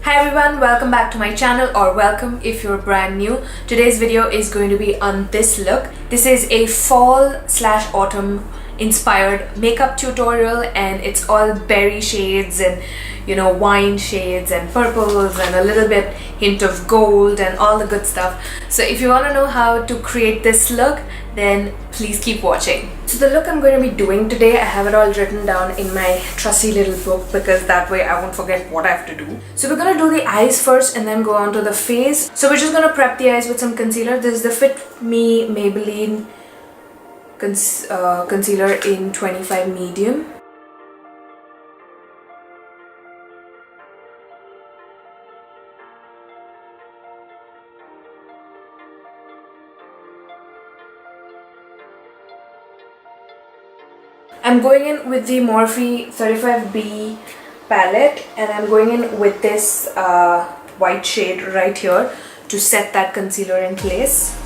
Hi everyone, welcome back to my channel, or welcome if you're brand new. Today's video is going to be on this look. This is a fall/autumn inspired makeup tutorial, and it's all berry shades and wine shades and purples and a little bit hint of gold and all the good stuff. So if you want to know how to create this look, then please keep watching. So the look I'm going to be doing today, I have it all written down in my trusty little book because that way I won't forget what I have to do. So we're going to do the eyes first and then go on to the face. So we're just going to prep the eyes with some concealer. This is the Fit Me Maybelline Concealer in 25 medium. I'm going in with the Morphe 35B palette, and I'm going in with this white shade right here to set that concealer in place.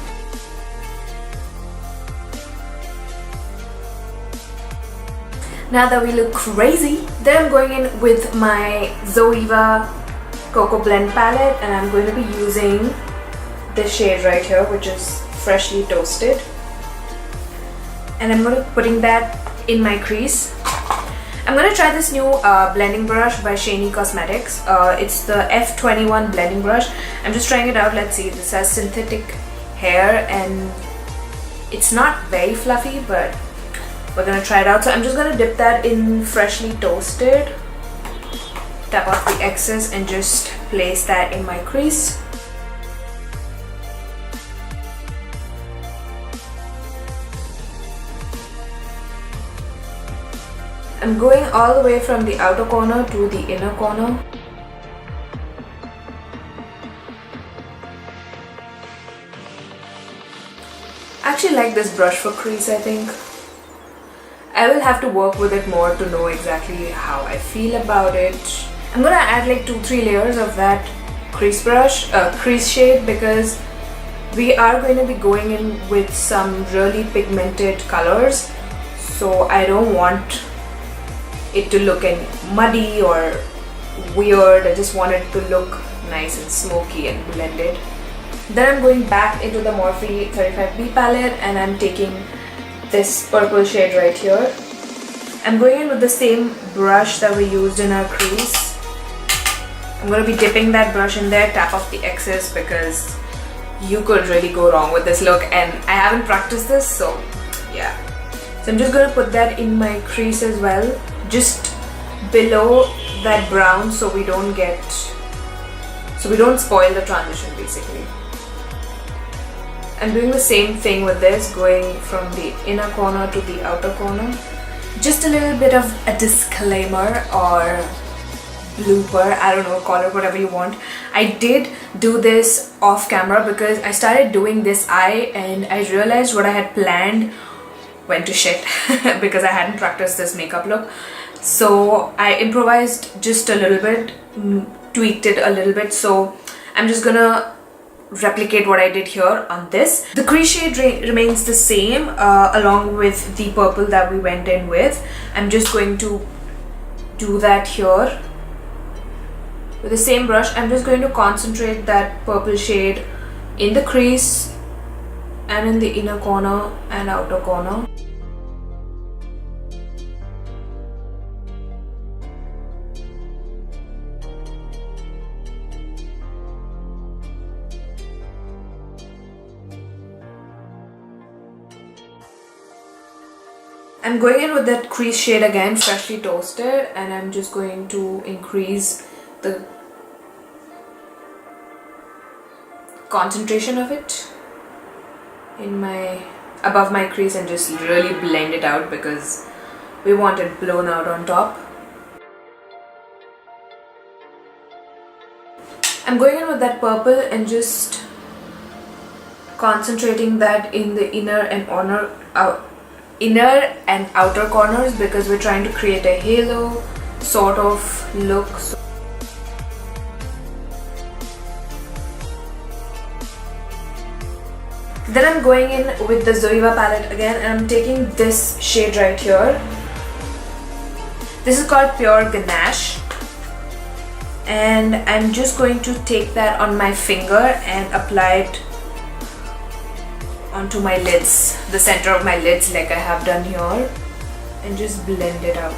Now that we look crazy, then I'm going in with my ZOEVA Cocoa Blend palette, and I'm going to be using this shade right here, which is Freshly Toasted. And I'm going to be putting that in my crease. I'm going to try this new blending brush by Shani Cosmetics. It's the F21 blending brush. I'm just trying it out. Let's see. This has synthetic hair and it's not very fluffy, but we're going to try it out. So I'm just going to dip that in Freshly Toasted, tap off the excess and just place that in my crease. I'm going all the way from the outer corner to the inner corner. I actually like this brush for crease, I think. I will have to work with it more to know exactly how I feel about it. I'm gonna add like 2-3 layers of that crease brush, crease shade, because we are going to be going in with some really pigmented colors. So I don't want it to look muddy or weird. I just want it to look nice and smoky and blended. Then I'm going back into the Morphe 35B palette and I'm taking this purple shade right here. I'm going in with the same brush that we used in our crease. I'm going to be dipping that brush in there, tap off the excess, because you could really go wrong with this look, and I haven't practiced this, so yeah. So I'm just going to put that in my crease as well, just below that brown, so we don't spoil the transition basically. I'm doing the same thing with this, going from the inner corner to the outer corner. Just a little bit of a disclaimer or blooper, I don't know, call it whatever you want. I did do this off camera because I started doing this eye and I realized what I had planned went to shit because I hadn't practiced this makeup look. So I improvised just a little bit, tweaked it a little bit, so I'm just gonna replicate what I did here on this. The crease shade remains the same along with the purple that we went in with. I'm just going to do that here with the same brush. I'm just going to concentrate that purple shade in the crease and in the inner corner and outer corner. I'm going in with that crease shade again, Freshly Toasted, and I'm just going to increase the concentration of it in above my crease and just really blend it out because we want it blown out on top. I'm going in with that purple and just concentrating that in the inner and outer corners because we're trying to create a halo sort of look. Then I'm going in with the ZOEVA palette again and I'm taking this shade right here. This is called Pure Ganache and I'm just going to take that on my finger and apply it onto my lids, the center of my lids like I have done here, and just blend it out.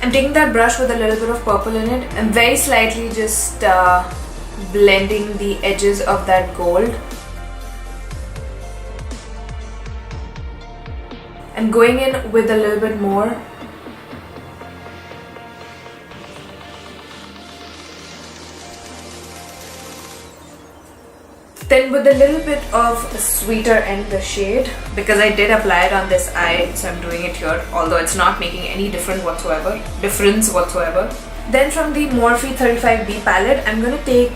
I'm taking that brush with a little bit of purple in it and very slightly just blending the edges of that gold. I'm going in with a little bit more. Then with a little bit of sweeter end the shade, because I did apply it on this eye, so I'm doing it here, although it's not making any difference whatsoever. Then from the Morphe 35B palette, I'm going to take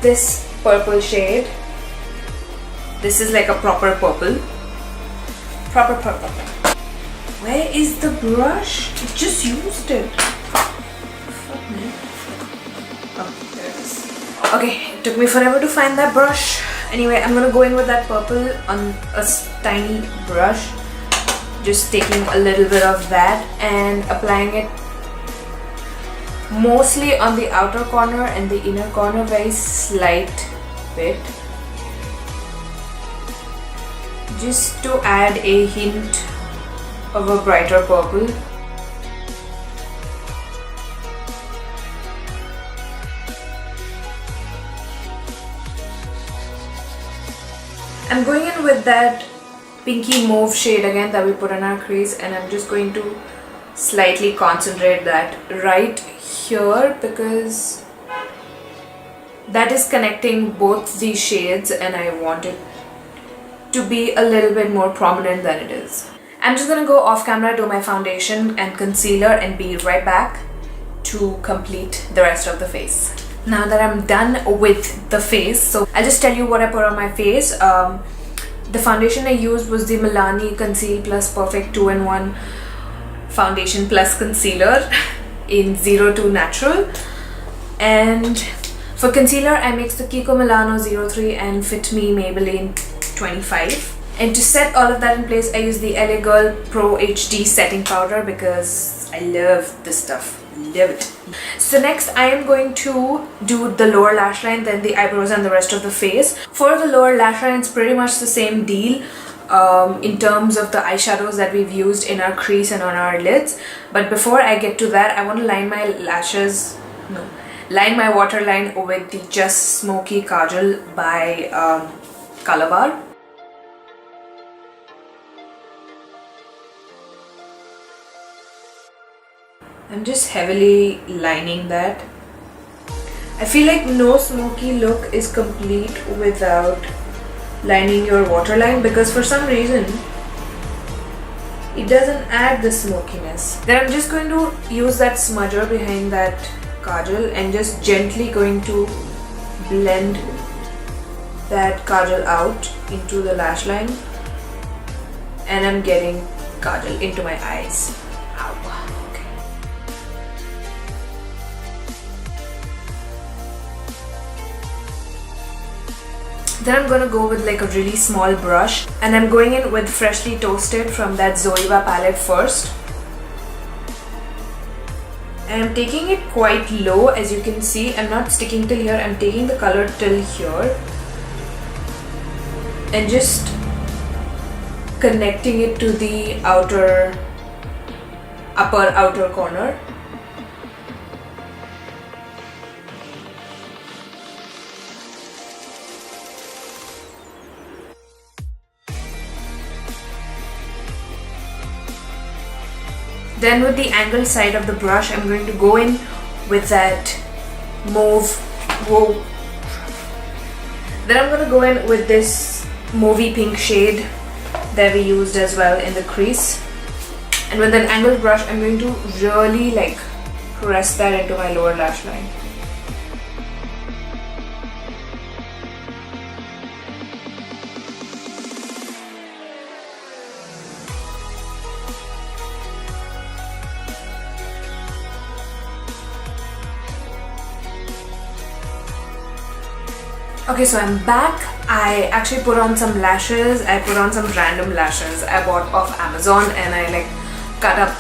this purple shade. This is like a proper purple. Where is the brush? I just used it. Fuck me. Oh, there it is. Okay, it took me forever to find that brush. Anyway, I'm gonna go in with that purple on a tiny brush. Just taking a little bit of that and applying it mostly on the outer corner and the inner corner, very slight bit. Just to add a hint of a brighter purple. I'm going in with that pinky mauve shade again that we put in our crease, and I'm just going to slightly concentrate that right here because that is connecting both these shades and I want it to be a little bit more prominent than it is. I'm just gonna go off camera, do my foundation and concealer and be right back to complete the rest of the face. Now that I'm done with the face, so I'll just tell you what I put on my face. The foundation I used was the Milani Conceal Plus Perfect 2-in-1 Foundation Plus Concealer in 02 Natural. And for concealer, I mixed the KIKO Milano 03 and Fit Me Maybelline 25. And to set all of that in place, I used the LA Girl Pro HD setting powder because I love this stuff. Love it. So next I am going to do the lower lash line, then the eyebrows and the rest of the face. For the lower lash line, it's pretty much the same deal in terms of the eyeshadows that we've used in our crease and on our lids. But before I get to that, I want to line my lashes, line my waterline with the Just Smokey Kajal by ColorBar. I'm just heavily lining that. I feel like no smoky look is complete without lining your waterline because for some reason it doesn't add the smokiness. Then I'm just going to use that smudger behind that kajal and just gently going to blend that kajal out into the lash line, and I'm getting kajal into my eyes. Then I'm gonna go with like a really small brush and I'm going in with Freshly Toasted from that ZOEVA palette first. And I'm taking it quite low, as you can see. I'm not sticking till here, I'm taking the color till here and just connecting it to the upper outer corner. Then with the angled side of the brush, I'm going to go in with that mauve. Whoa. Then I'm going to go in with this mauvey pink shade that we used as well in the crease. And with an angled brush, I'm going to really like press that into my lower lash line. Okay, so I'm back. I actually put on some lashes. I put on some random lashes I bought off Amazon, and I like cut up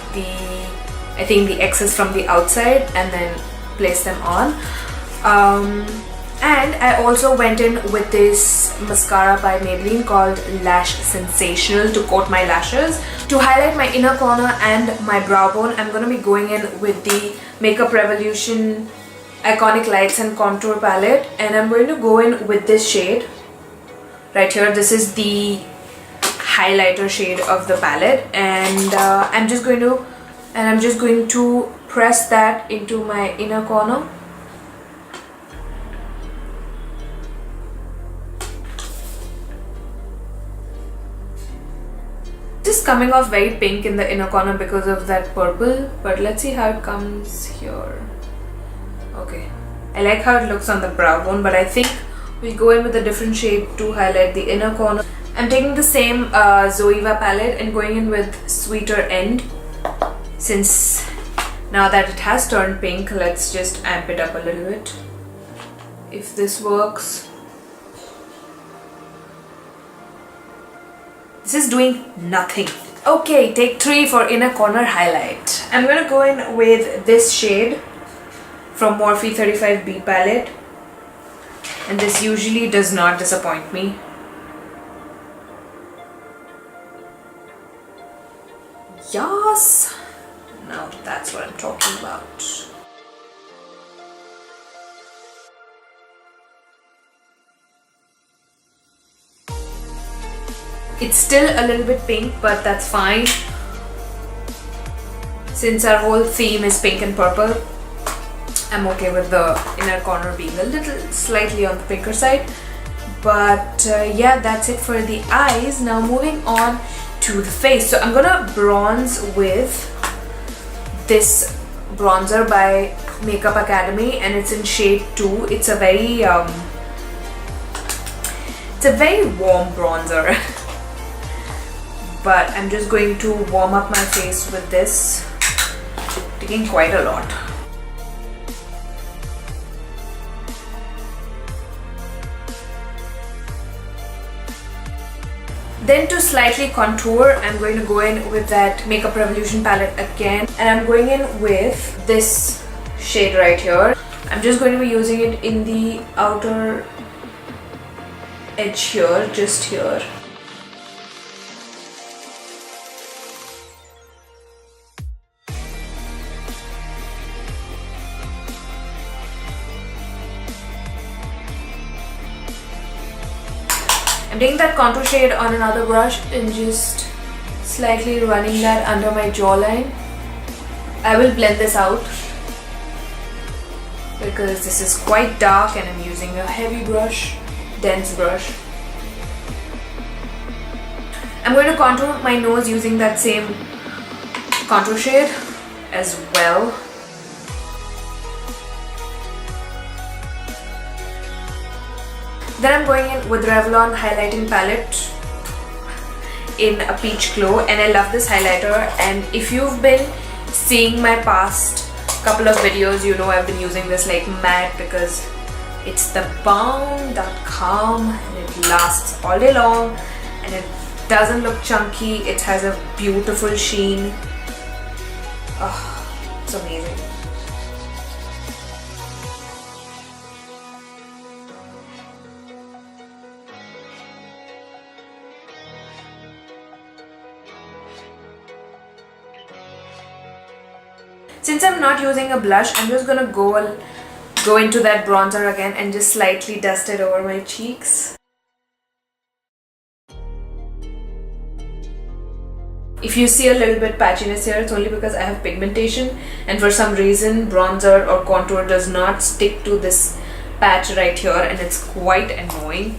I think the excess from the outside and then place them on. And I also went in with this mascara by Maybelline called Lash Sensational to coat my lashes. To highlight my inner corner and my brow bone, I'm going to be going in with the Makeup Revolution Iconic Lights and Contour palette, and I'm going to go in with this shade right here. This is the highlighter shade of the palette, and I'm just going to press that into my inner corner. This is coming off very pink in the inner corner because of that purple, but let's see how it comes here. Okay, I like how it looks on the brow bone, but I think we'll go in with a different shade to highlight the inner corner. I'm taking the same ZOEVA palette and going in with Sweeter End. Since now that it has turned pink, let's just amp it up a little bit. If this works. This is doing nothing. Okay, take 3 for inner corner highlight. I'm gonna go in with this shade from Morphe 35B palette, and this usually does not disappoint me. Yes! Now that's what I'm talking about. It's still a little bit pink, but that's fine. Since our whole theme is pink and purple, I'm okay with the inner corner being a little slightly on the pinker side. But yeah, that's it for the eyes. Now moving on to the face. So I'm gonna bronze with this bronzer by Makeup Academy, and it's in shade 2. It's a very warm bronzer. But I'm just going to warm up my face with this, taking quite a lot. Then to slightly contour, I'm going to go in with that Makeup Revolution palette again, and I'm going in with this shade right here. I'm just going to be using it in the outer edge here, just here. I'm taking that contour shade on another brush and just slightly running that under my jawline. I will blend this out because this is quite dark and I'm using a heavy brush, dense brush. I'm going to contour my nose using that same contour shade as well. Then I'm going in with Revlon highlighting palette in a peach glow, and I love this highlighter. And if you've been seeing my past couple of videos, you know I've been using this like mad because it's the balm.com and it lasts all day long and it doesn't look chunky. It has a beautiful sheen. Oh, it's amazing. Since I'm not using a blush, I'm just gonna go into that bronzer again and just slightly dust it over my cheeks. If you see a little bit patchiness here, it's only because I have pigmentation, and for some reason bronzer or contour does not stick to this patch right here, and it's quite annoying.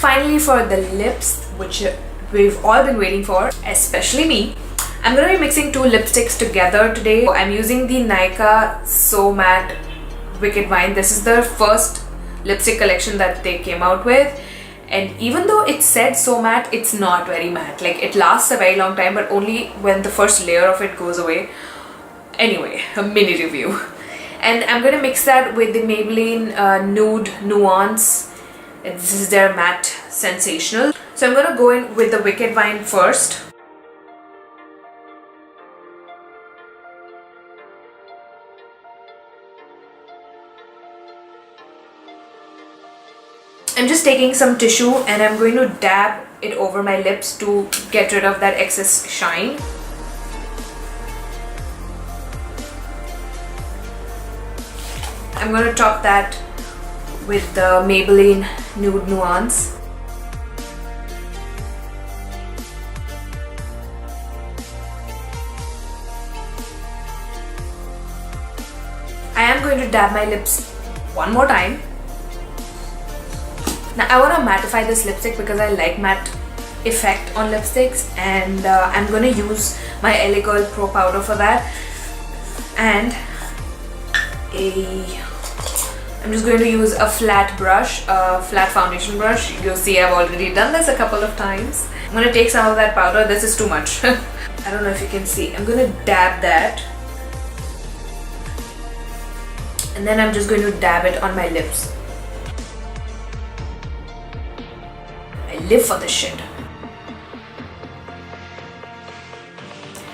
Finally, for the lips, which we've all been waiting for, especially me, I'm going to be mixing 2 lipsticks together today. I'm using the NYKAA So Matte Wicked Wine. This is the first lipstick collection that they came out with, and even though it said so matte, it's not very matte. Like, it lasts a very long time, but only when the first layer of it goes away. Anyway, a mini review. And I'm going to mix that with the Maybelline Nude Nuance. This is their matte Sensational. So I'm going to go in with the Wicked Wine first. I'm just taking some tissue and I'm going to dab it over my lips to get rid of that excess shine. I'm going to top that with the Maybelline Nude Nuance. I am going to dab my lips one more time. Now I want to mattify this lipstick because I like matte effect on lipsticks, and I'm going to use my LA Girl Pro Powder for that, and I'm just going to use a flat brush, a flat foundation brush. You'll see I've already done this a couple of times. I'm going to take some of that powder. This is too much. I don't know if you can see. I'm going to dab that, and then I'm just going to dab it on my lips. I live for this shit.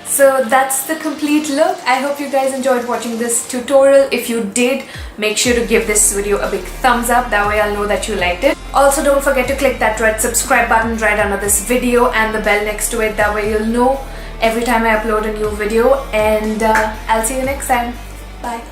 So that's the complete look. I hope you guys enjoyed watching this tutorial. If you did, make sure to give this video a big thumbs up. That way I'll know that you liked it. Also, don't forget to click that red subscribe button right under this video and the bell next to it. That way you'll know every time I upload a new video. And I'll see you next time. Bye.